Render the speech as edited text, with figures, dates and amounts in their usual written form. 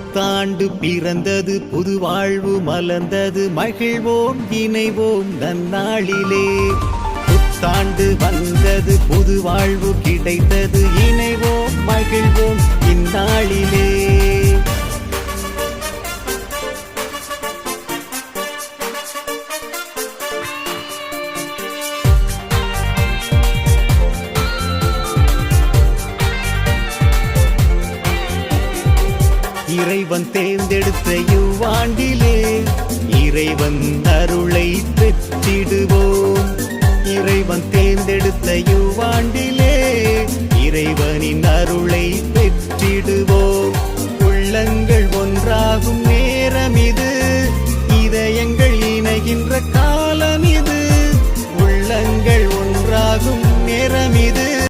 புத்தாண்டு பிறந்தது, புது வாழ்வு மலர்ந்தது, மகிழ்வோம் இணைவோம் நன்னாளிலே. புத்தாண்டு வந்தது, புது வாழ்வு கிடைத்தது, இணைவோம் மகிழ்வோம் இந்நாளிலே. இறைவன் தேர்ந்தெடுத்த இவ்வாண்டிலே இறைவன் அருளை பெற்றிடுவோம். இறைவன் தேர்ந்தெடுத்த இவ்வாண்டிலே இறைவனின் அருளை பெற்றிடுவோம். உள்ளங்கள் ஒன்றாகும்